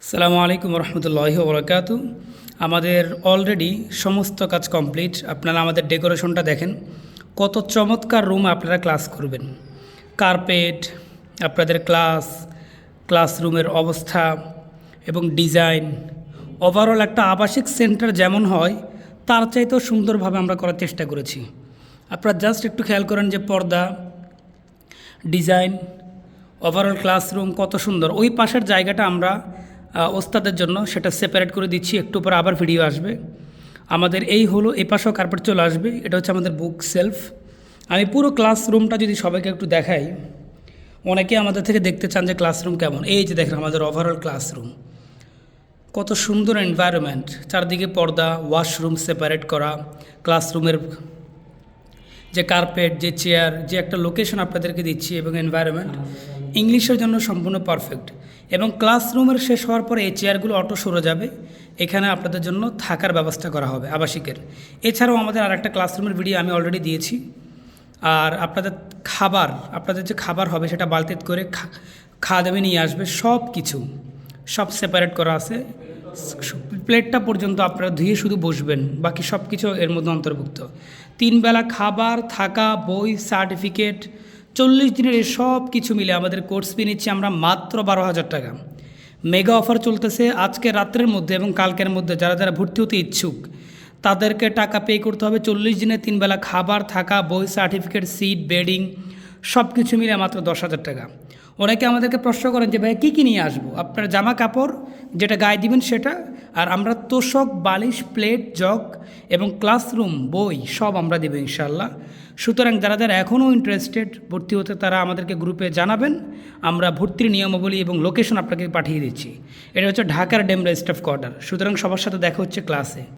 আসসালামু আলাইকুম রহমতুল্লাহি ওবরাকাতু। আমাদের অলরেডি সমস্ত কাজ কমপ্লিট। আপনারা আমাদের ডেকোরেশনটা দেখেন, কত চমৎকার রুম আপনারা ক্লাস করবেন। কার্পেট, আপনাদের ক্লাসরুমের অবস্থা এবং ডিজাইন, ওভারঅল একটা আবাসিক সেন্টার যেমন হয় তার চাইতেও সুন্দরভাবে আমরা করার চেষ্টা করেছি। আপনারা জাস্ট একটু খেয়াল করেন যে পর্দা, ডিজাইন, ওভারঅল ক্লাসরুম কত সুন্দর। ওই পাশের জায়গাটা আমরা ওস্তাদের জন্য সেটা সেপারেট করে দিচ্ছি, একটু পরে আবার ভিডিও আসবে। আমাদের এই হলো, এ পাশেও কার্পেট চলে আসবে। এটা হচ্ছে আমাদের বুক সেলফ। আমি পুরো ক্লাসরুমটা যদি সবাইকে একটু দেখাই, অনেকে আমাদের থেকে দেখতে চান যে ক্লাসরুম কেমন। এই যে দেখেন আমাদের ওভারঅল ক্লাসরুম, কত সুন্দর এনভায়রনমেন্ট, চারদিকে পর্দা, ওয়াশরুম সেপারেট করা, ক্লাসরুমের যে কার্পেট, যে চেয়ার, যে একটা লোকেশন আপনাদেরকে দিচ্ছি এবং এনভায়রনমেন্ট ইংলিশের জন্য সম্পূর্ণ পারফেক্ট। এবং ক্লাসরুমের শেষ হওয়ার পরে এই চেয়ারগুলো অটো সরে যাবে, এখানে আপনাদের জন্য থাকার ব্যবস্থা করা হবে আবাসিকের। এছাড়াও আমাদের আর একটা ক্লাসরুমের ভিডিও আমি অলরেডি দিয়েছি। আর আপনাদের যে খাবার হবে সেটা বালতিতে করে খাওয়া দাবে নিয়ে আসবে, সব সেপারেট করা আছে। প্লেটটা পর্যন্ত আপনারা ধুয়ে শুধু বসবেন, বাকি সব কিছু এর মধ্যে অন্তর্ভুক্ত। 3 বেলা খাবার, থাকা, বই, সার্টিফিকেট, 40 দিনের সব কিছু মিলে আমাদের কোর্স ফি নিচ্ছি আমরা মাত্র 12,000 টাকা। মেগা অফার চলতেছে আজকে রাত্রের মধ্যে এবং কালকের মধ্যে। যারা যারা ভর্তি হতে ইচ্ছুক তাদেরকে টাকা পে করতে হবে। 40 দিনে 3 বেলা খাবার, থাকা, বই, সার্টিফিকেট, সিট, বেডিং সব কিছু মিলে মাত্র 10,000 টাকা। অনেকে আমাদেরকে প্রশ্ন করেন যে ভাই কী নিয়ে আসবো। আপনার জামা কাপড় যেটা গায়ে দিবেন সেটা, আর আমরা তোষক, বালিশ, প্লেট, জগ এবং ক্লাসরুম বই সব আমরা দেবো ইনশাল্লাহ। সুতরাং যারা যারা এখনও ইন্টারেস্টেড ভর্তি হতে তারা আমাদেরকে গ্রুপে জানাবেন। আমরা ভর্তির নিয়মাবলী এবং লোকেশন আপনাকে পাঠিয়ে দিচ্ছি। এটা হচ্ছে ঢাকার ডেমরা স্টাফ কোয়ার্টার। সুতরাং সবার সাথে দেখা হচ্ছে ক্লাসে।